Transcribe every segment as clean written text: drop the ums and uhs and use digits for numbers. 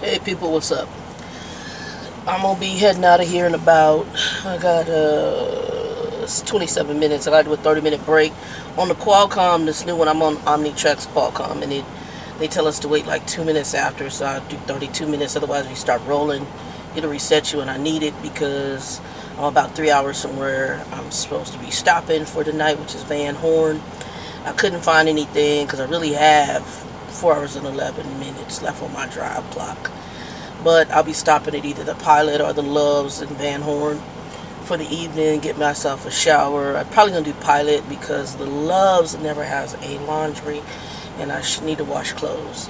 Hey people, what's up? I'm gonna be heading out of here in about, I got it's 27 minutes. I gotta do a 30-minute break. On the Qualcomm, this new one, I'm on OmniTrack's Qualcomm, and they tell us to wait like 2 minutes after, so I do 32 minutes, otherwise we start rolling. It'll reset you, and I need it because I'm about 3 hours from where I'm supposed to be stopping for the night, which is Van Horn. I couldn't find anything because I really have 4 hours and 11 minutes left on my drive clock. But I'll be stopping at either the Pilot or the Loves in Van Horn for the evening, get myself a shower. I'm probably going to do Pilot because the Loves never has a laundry, and I need to wash clothes.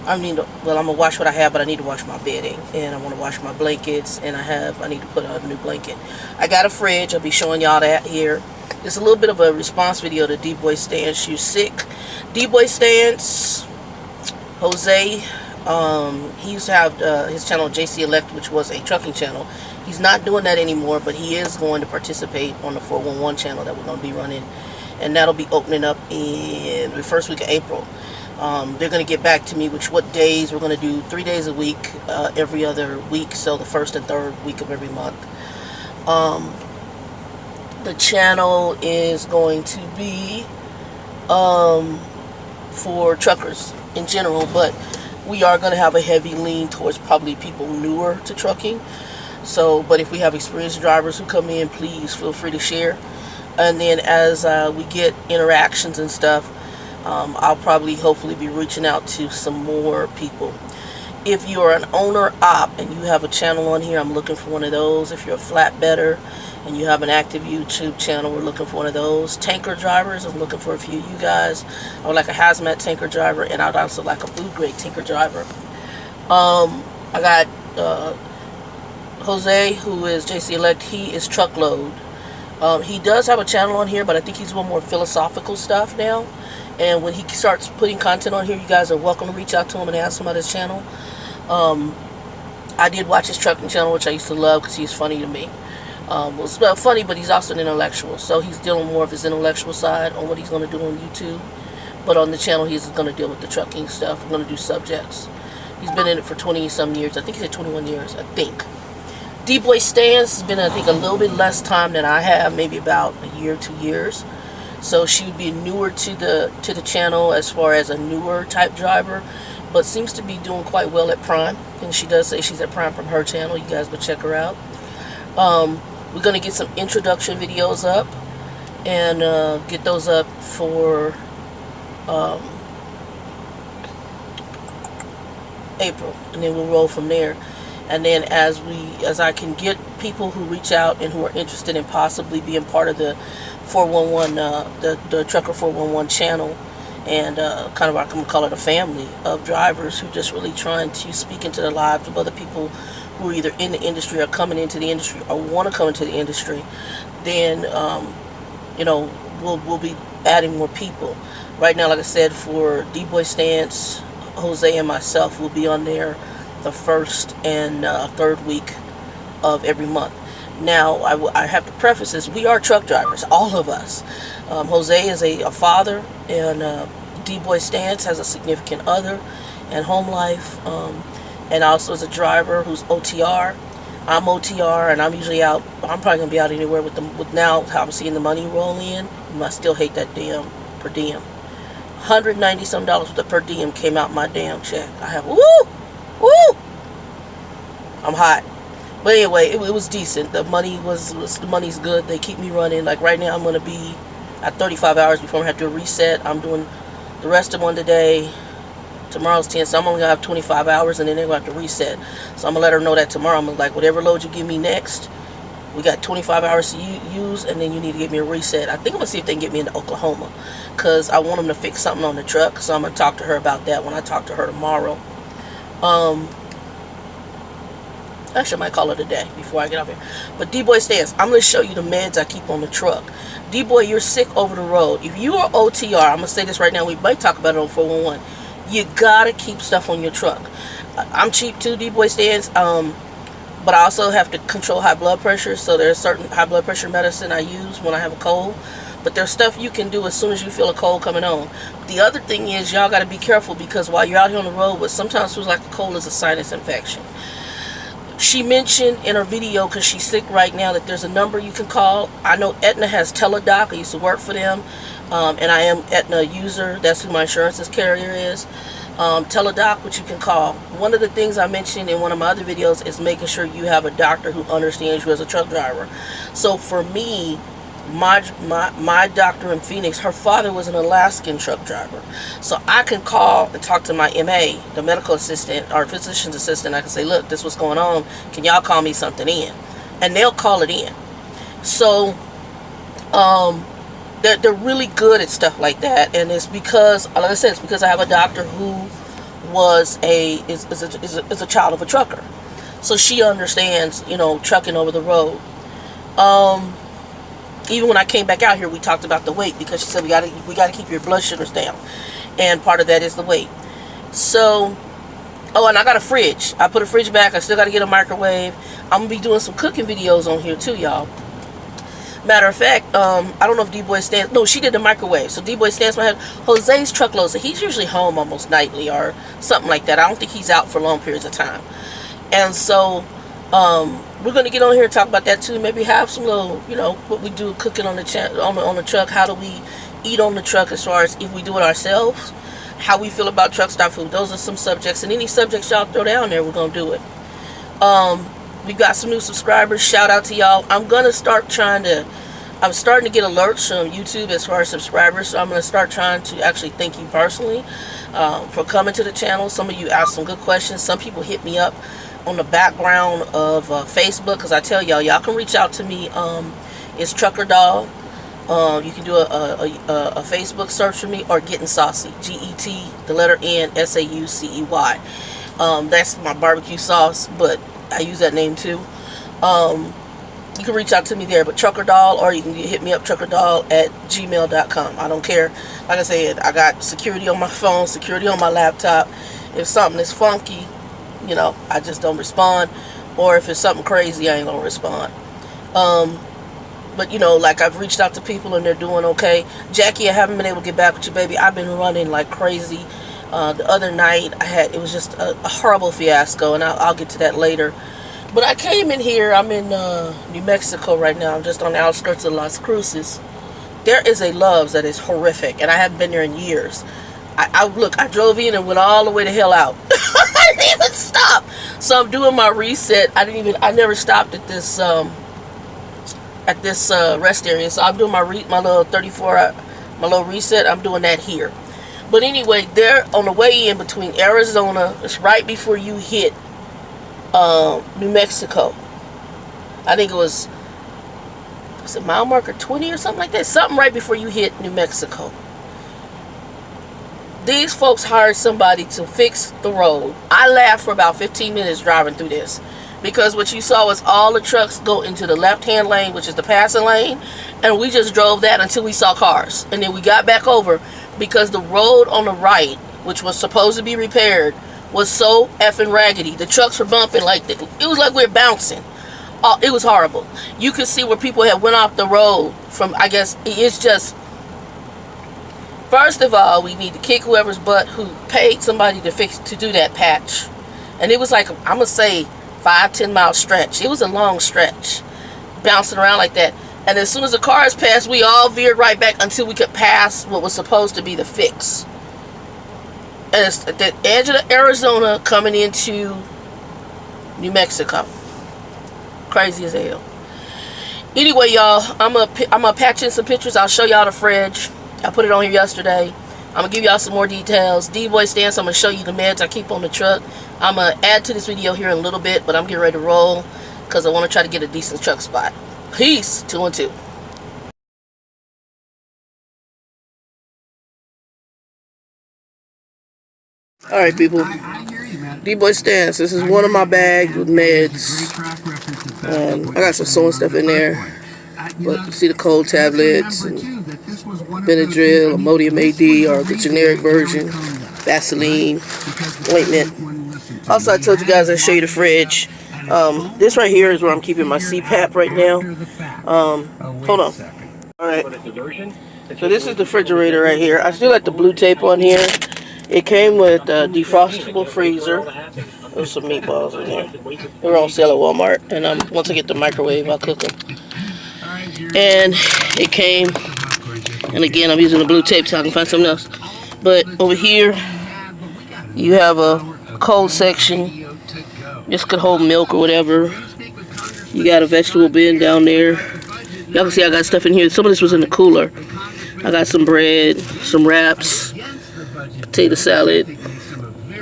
I'm going to wash what I have, but I need to wash my bedding, and I want to wash my blankets, and I need to put a new blanket. I got a fridge. I'll be showing y'all that here. It's a little bit of a response video to D-Boy Stance, You Sick. D-Boy Stance, Jose, he used to have his channel JC Elect, which was a trucking channel. He's not doing that anymore, but he is going to participate on the 411 channel that we're going to be running, and that'll be opening up in the first week of April. They're going to get back to me which what days. We're going to do 3 days a week, every other week, so the first and third week of every month. The channel is going to be for truckers in general, but we are going to have a heavy lean towards probably people newer to trucking. So, but if we have experienced drivers who come in, please feel free to share. And then as we get interactions and stuff, I'll probably hopefully be reaching out to some more people. If you're an owner op and you have a channel on here, I'm looking for one of those. If you're a flatbedder and you have an active YouTube channel, we're looking for one of those. Tanker drivers, I'm looking for a few of you guys. I would like a hazmat tanker driver, and I'd also like a food grade tanker driver. I got Jose, who is JC Elect. He is truckload. He does have a channel on here, but I think he's doing more philosophical stuff now. And when he starts putting content on here, you guys are welcome to reach out to him and ask him about his channel. I did watch his trucking channel, which I used to love because he's funny to me. It's not funny, but he's also an intellectual, so he's dealing more of his intellectual side on what he's going to do on YouTube. But on the channel, he's going to deal with the trucking stuff. We're going to do subjects. He's been in it for 20-some years. I think he said 21 years, I think. D-Boy Stance has been, I think, a little bit less time than I have, maybe about a year, 2 years. So she would be newer to the channel as far as a newer type driver, but seems to be doing quite well at Prime. And she does say she's at Prime from her channel. You guys would check her out. We're going to get some introduction videos up and get those up for April, and then we'll roll from there. And then as I can get people who reach out and who are interested in possibly being part of the 411, the Trucker 411 channel, and kind of, I'm going to call it a family of drivers who just really trying to speak into the lives of other people who are either in the industry or coming into the industry or want to come into the industry, then you know, we'll be adding more people. Right now, like I said, for D-Boy Stance, Jose and myself will be on there the first and third week of every month. Now, I have to preface this: we are truck drivers, all of us. Jose is a father, and D-Boy Stance has a significant other and home life, and also is a driver who's OTR. I'm OTR, and I'm usually out. I'm probably gonna be out anywhere with now how I'm seeing the money roll in. I still hate that damn per diem. $190 worth of per diem came out my damn check. I have woo. I'm hot. But anyway, it was decent. The money the money's good. They keep me running. Like right now, I'm gonna be at 35 hours before I have to reset. I'm doing the rest of one today. Tomorrow's 10, so I'm only gonna have 25 hours, and then they're gonna have to reset. So I'm gonna let her know that tomorrow. I'm like, whatever load you give me next, we got 25 hours to use, and then you need to give me a reset. I think I'm gonna see if they can get me into Oklahoma, because I want them to fix something on the truck. So I'm gonna talk to her about that when I talk to her tomorrow. Actually, I might call it a day before I get off here. But D-Boy Stance, I'm going to show you the meds I keep on the truck. D-Boy, you're sick over the road. If you are OTR, I'm going to say this right now. We might talk about it on 411. You got to keep stuff on your truck. I'm cheap too, D-Boy Stance. But I also have to control high blood pressure. So there's certain high blood pressure medicine I use when I have a cold. But there's stuff you can do as soon as you feel a cold coming on. The other thing is, y'all got to be careful, because while you're out here on the road, what sometimes feels like a cold is a sinus infection. She mentioned in her video, because she's sick right now, that there's a number you can call. I know Aetna has Teledoc. I used to work for them, and I am Aetna user. That's who my insurance carrier is. Teledoc, which you can call. One of the things I mentioned in one of my other videos is making sure you have a doctor who understands you as a truck driver. So for me, my doctor in Phoenix, her father was an Alaskan truck driver. So I can call and talk to my MA, the medical assistant or physician's assistant. I can say, look, this is what's going on. Can y'all call me something in? And they'll call it in. So they're really good at stuff like that. And it's because, like I said, it's because I have a doctor who was is a child of a trucker. So she understands, you know, trucking over the road. Even when I came back out here, we talked about the weight, because she said we gotta keep your blood sugars down, and part of that is the weight. So, oh, and I got a fridge. I put a fridge back. I still got to get a microwave. I'm gonna be doing some cooking videos on here too, y'all. Matter of fact, I don't know if D-Boy stands. No, she did the microwave. So D-Boy stands my head. Jose's truckload. So he's usually home almost nightly or something like that. I don't think he's out for long periods of time. And so, we're going to get on here and talk about that too. Maybe have some little, you know, what we do cooking on the on the truck. How do we eat on the truck, as far as if we do it ourselves, how we feel about truck stop food. Those are some subjects, and any subjects y'all throw down there, we're going to do it. We got some new subscribers. Shout out to y'all. I'm starting to get alerts from YouTube as far as subscribers, so I'm going to start trying to actually thank you personally for coming to the channel. Some of you asked some good questions. Some people hit me up on the background of Facebook, because I tell y'all can reach out to me. It's Trucker Dog. You can do a Facebook search for me, or Getting Saucy, G-E-T, the letter N, S-A-U-C-E-Y. That's my barbecue sauce, but I use that name too. You can reach out to me there, but Trucker Doll, or you can hit me up, truckerdoll@gmail.com. I don't care. Like I said, I got security on my phone, security on my laptop. If something is funky, you know, I just don't respond. Or if it's something crazy, I ain't gonna respond. But you know, like, I've reached out to people and they're doing okay. Jackie, I haven't been able to get back with you, baby. I've been running like crazy. The other night, it was just a horrible fiasco, and I'll get to that later. But I came in here. I'm in New Mexico right now. I'm just on the outskirts of Las Cruces. There is a Love's that is horrific, and I haven't been there in years. I drove in and went all the way the hell out. I didn't even stop. So I'm doing my reset. I never stopped at this rest area. So I'm doing my little 34, my little reset. I'm doing that here. But anyway, there on the way in between Arizona, it's right before you hit New Mexico. I think it was it mile marker 20 or something like that? Something right before you hit New Mexico. These folks hired somebody to fix the road. I laughed for about 15 minutes driving through this, because what you saw was all the trucks go into the left-hand lane, which is the passing lane, and we just drove that until we saw cars. And then we got back over, because the road on the right, which was supposed to be repaired, was so effing raggedy. The trucks were bumping like it was like we were bouncing. It was horrible. You could see where people had went off the road from, I guess, it's just, first of all, we need to kick whoever's butt who paid somebody to do that patch. And it was like, I'm gonna say 5-10 mile stretch. It was a long stretch, bouncing around like that. And as soon as the cars passed, we all veered right back until we could pass what was supposed to be the fix. And it's at the edge of Arizona coming into New Mexico. Crazy as hell. Anyway, y'all, I'm gonna patch in some pictures. I'll show y'all the fridge. I put it on here yesterday. I'm gonna give y'all some more details. D-Boy stance, I'm gonna show you the meds I keep on the truck. I'm gonna add to this video here in a little bit, but I'm getting ready to roll because I want to try to get a decent truck spot. Peace. 2 and 2. Alright, people. D-Boy stance. This is one of my bags with meds. I got some sewing stuff in there. But you see the cold tablets, and Benadryl, Imodium AD, or the generic version, Vaseline, ointment. Also, I told you guys I'd show you the fridge. This right here is where I'm keeping my CPAP right now. Hold on. Alright, so this is the refrigerator right here. I still got the blue tape on here. It came with a defrostable freezer. There's some meatballs in there. They're all sell at Walmart. And once I get the microwave, I'll cook them. And it came, and again, I'm using the blue tape so I can find something else. But over here, you have a cold section. This could hold milk or whatever. You got a vegetable bin down there. Y'all can see I got stuff in here. Some of this was in the cooler. I got some bread, some wraps, potato salad,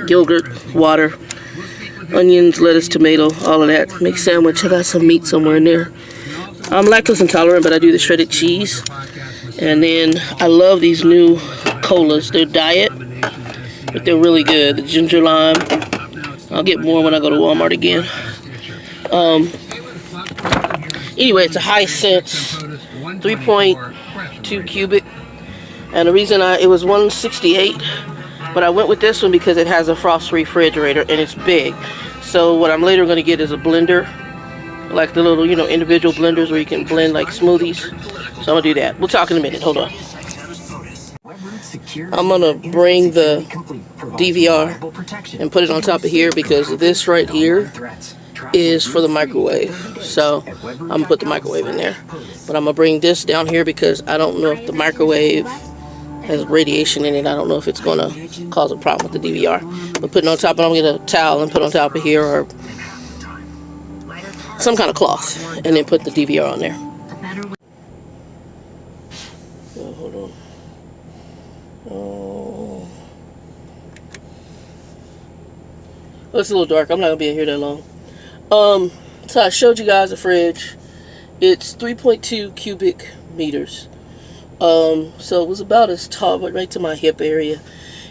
yogurt, water, onions, lettuce, tomato, all of that. Make sandwich. I got some meat somewhere in there. I'm lactose intolerant, but I do the shredded cheese. And then I love these new colas. They're diet, but they're really good. The ginger lime. I'll get more when I go to Walmart again. Anyway, it's a high sense 3.2 cubic. And the reason it was $168, but I went with this one because it has a frost refrigerator and it's big. So what I'm later going to get is a blender, like the little, individual blenders where you can blend like smoothies. So I'm going to do that. We'll talk in a minute. Hold on. I'm going to bring the DVR and put it on top of here because this right here is for the microwave. So I'm going to put the microwave in there. But I'm going to bring this down here because I don't know if the microwave has radiation in it. I don't know if it's going to cause a problem with the DVR. But putting it on top, and I'm going to get a towel and put it on top of here or some kind of cloth and then put the DVR on there. Oh, hold on. Oh, it's a little dark. I'm not going to be in here that long. So I showed you guys the fridge. It's 3.2 cubic meters. So it was about as tall, but right to my hip area.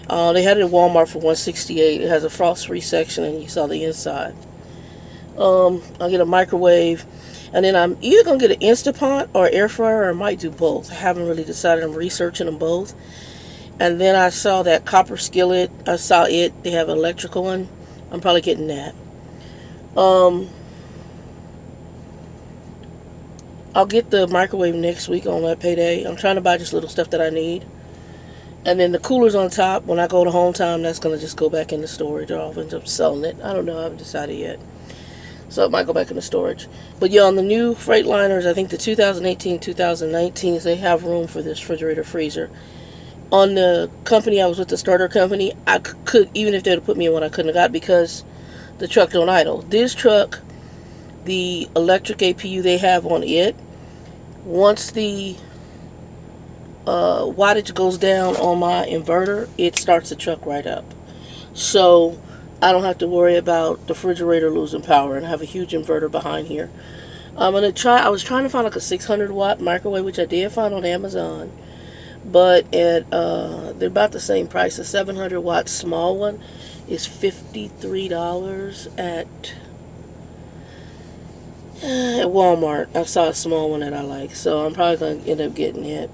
They had it at Walmart for $168. It has a frost-free section, and you saw the inside. I'll get a microwave, and then I'm either gonna get an Instapot or air fryer, or I might do both. I haven't really decided. I'm researching them both. And then I saw that copper skillet. I saw it. They have an electrical one. I'm probably getting that. I'll get the microwave next week on that payday. I'm trying to buy just little stuff that I need. And then the cooler's on top. When I go to home time, that's going to just go back into storage, or I'll end up selling it. I don't know. I haven't decided yet. So it might go back into storage. But yeah, on the new Freightliners, I think the 2018, 2019s, they have room for this refrigerator freezer. On the company I was with, the starter company, I could, even if they would have put me in one, I couldn't have got because the truck don't idle. This truck, the electric APU they have on it, once the wattage goes down on my inverter, it starts the truck right up. So I don't have to worry about the refrigerator losing power, and I have a huge inverter behind here. I was trying to find like a 600 watt microwave, which I did find on Amazon, but at they're about the same price. A 700 watt small one is $53 at Walmart. I saw a small one that I like, so I'm probably going to end up getting it.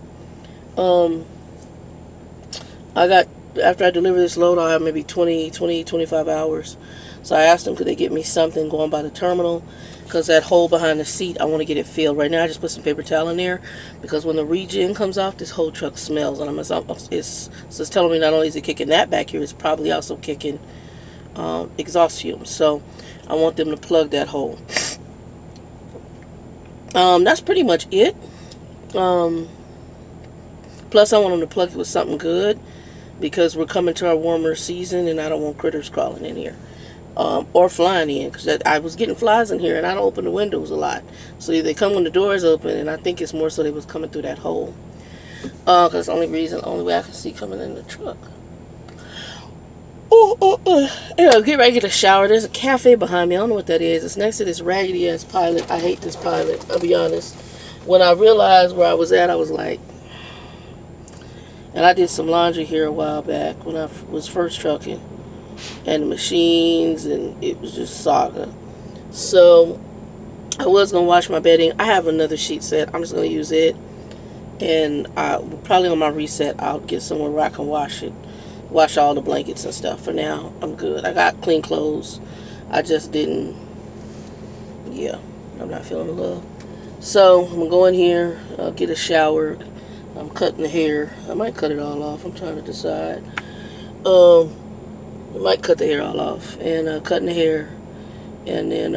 After I deliver this load, I'll have maybe 25 hours. So I asked them, could they get me something going by the terminal? Because that hole behind the seat, I want to get it filled. Right now, I just put some paper towel in there. Because when the regen comes off, this whole truck smells. And it's telling me not only is it kicking that back here, it's probably also kicking exhaust fumes. So I want them to plug that hole. That's pretty much it. Plus, I want them to plug it with something good, because we're coming to our warmer season, and I don't want critters crawling in here or flying in, because I was getting flies in here, and I don't open the windows a lot. So they come when the door is open, and I think it's more so they was coming through that hole. Because the only way I can see coming in the truck. Anyway, get ready to get a shower. There's a cafe behind me. I don't know what that is. It's next to this raggedy ass Pilot. I hate this Pilot, I'll be honest. When I realized where I was at, I was like, and I did some laundry here a while back when I was first trucking, and the machines, and it was just saga. So I was gonna wash my bedding. I have another sheet set. I'm just gonna use it, and probably on my reset I'll get somewhere where I can wash it. Wash all the blankets and stuff. For now, I'm good. I got clean clothes. I just didn't, I'm not feeling the love. So I'm gonna go in here, get a shower. I'm cutting the hair. I might cut it all off. I'm trying to decide. I might cut the hair all off, and cutting the hair, and then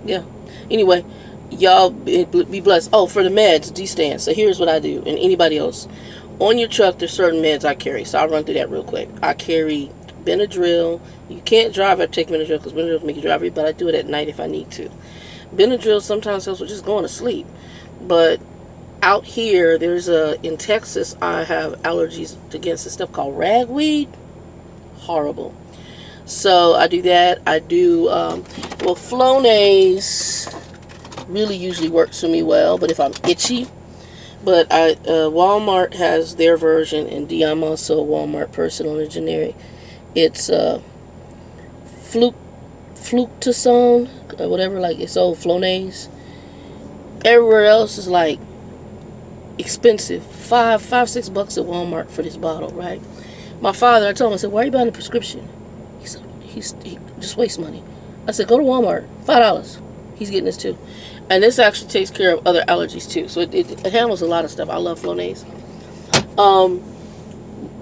yeah. Anyway, y'all be blessed. Oh, for the meds, D-stand. So here's what I do, and anybody else. On your truck, there's certain meds I carry, so I'll run through that real quick. I carry Benadryl. You can't drive or take Benadryl because Benadryl make you drive, but I do it at night if I need to. Benadryl sometimes helps with just going to sleep, but out here, in Texas, I have allergies against this stuff called ragweed. Horrible. So I do that. I do, Flonase really usually works for me well, but if I'm itchy, but Walmart has their version, and I'm also a Walmart person on the generic. It's Fluticasone, whatever, like it's old Flonase. Everywhere else is like expensive, $6 at Walmart for this bottle, right? My father, I told him, I said, why are you buying a prescription? He said, he just wastes money. I said, go to Walmart, $5. He's getting this too. And this actually takes care of other allergies too. So it handles a lot of stuff. I love Flonase.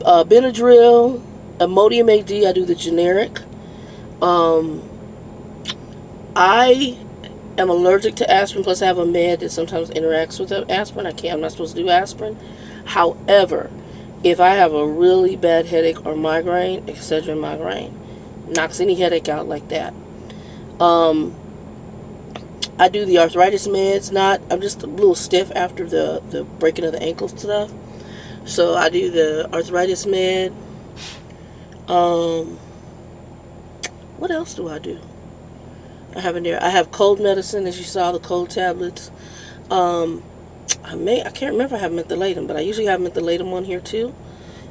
Benadryl, Imodium AD, I do the generic. I am allergic to aspirin, plus I have a med that sometimes interacts with aspirin. I'm not supposed to do aspirin. However, if I have a really bad headache or migraine, Excedrin migraine knocks any headache out like that. I do the arthritis meds. I'm just a little stiff after the breaking of the ankles stuff. So I do the arthritis med. What else do I do? I have in there. I have cold medicine, as you saw, the cold tablets. I can't remember if I have mentholatum, but I usually have mentholatum on here too.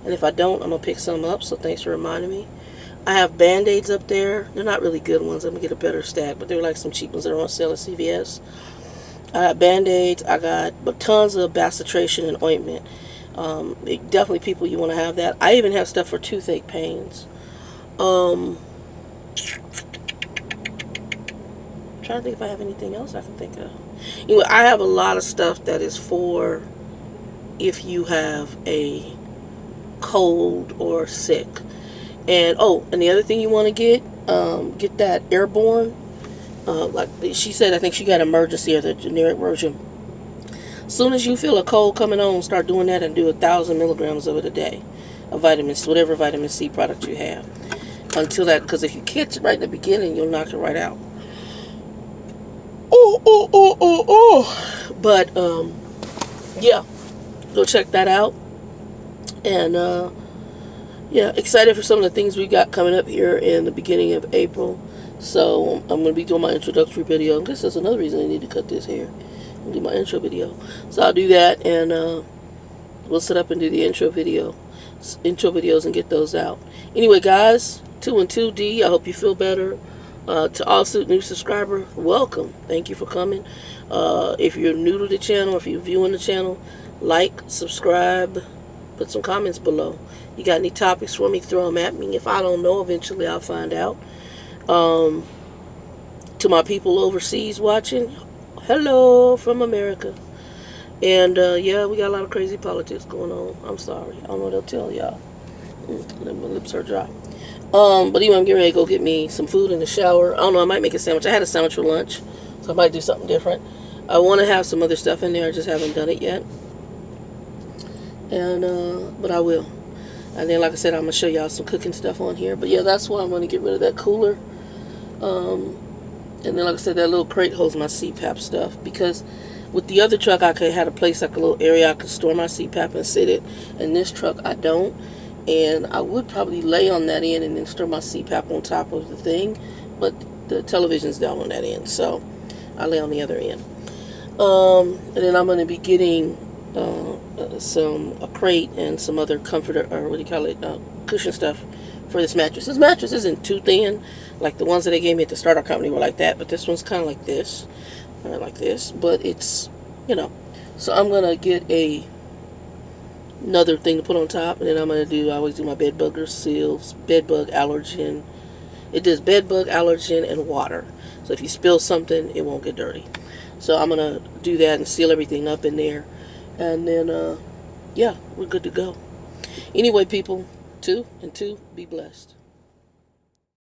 And if I don't, I'm gonna pick some up. So thanks for reminding me. I have Band-Aids up there. They're not really good ones. I'm gonna get a better stack, but they're like some cheap ones that are on sale at CVS. I got Band-Aids. I got tons of bacitracin and ointment. Definitely, people, you want to have that. I even have stuff for toothache pains. Trying to think if I have anything else I can think of. Anyway, I have a lot of stuff that is for if you have a cold or sick. And and the other thing you want to get that airborne. Like she said, I think she got emergency or the generic version. As soon as you feel a cold coming on, start doing that and do 1,000 milligrams of it a day of vitamins, whatever vitamin C product you have. Until that, because if you catch it right in the beginning, you'll knock it right out. But yeah, go check that out. And yeah, excited for some of the things we got coming up here in the beginning of April. So I'm going to be doing my introductory video. I guess that's another reason I need to cut this hair and do my intro video. So I'll do that, and we'll set up and do the intro videos and get those out. Anyway, guys, 2 and 2D, I hope you feel better. To all new subscriber, welcome. Thank you for coming. If you're new to the channel, if you're viewing the channel, like, subscribe, put some comments below. You got any topics for me, throw them at me. If I don't know, eventually I'll find out. To my people overseas watching, hello from America. And yeah, we got a lot of crazy politics going on. I'm sorry. I don't know what they'll tell y'all. My lips are dry. But anyway, I'm getting ready to go get me some food in the shower. I don't know, I might make a sandwich. I had a sandwich for lunch, so I might do something different. I want to have some other stuff in there. I just haven't done it yet. And but I will. And then, like I said, I'm going to show y'all some cooking stuff on here. But yeah, that's why I'm going to get rid of that cooler. And then, like I said, that little crate holds my CPAP stuff. Because with the other truck, I had a place, like a little area I could store my CPAP and sit it. And this truck, I don't. And I would probably lay on that end and then store my CPAP on top of the thing. But the television's down on that end. So I lay on the other end. And then I'm going to be getting a crate and some other comforter, or what do you call it, cushion stuff for this mattress. This mattress isn't too thin. Like the ones that they gave me at the startup company were like that. But this one's kind of like this. Like this. But it's, you know. So I'm going to get another thing to put on top, and then I'm going to I always do my bed bugger seals, bed bug allergen, It does bed bug, allergen, and water. So if you spill something, it won't get dirty. So I'm going to do that and seal everything up in there. And then, yeah, we're good to go. Anyway, people, 2 and 2, be blessed.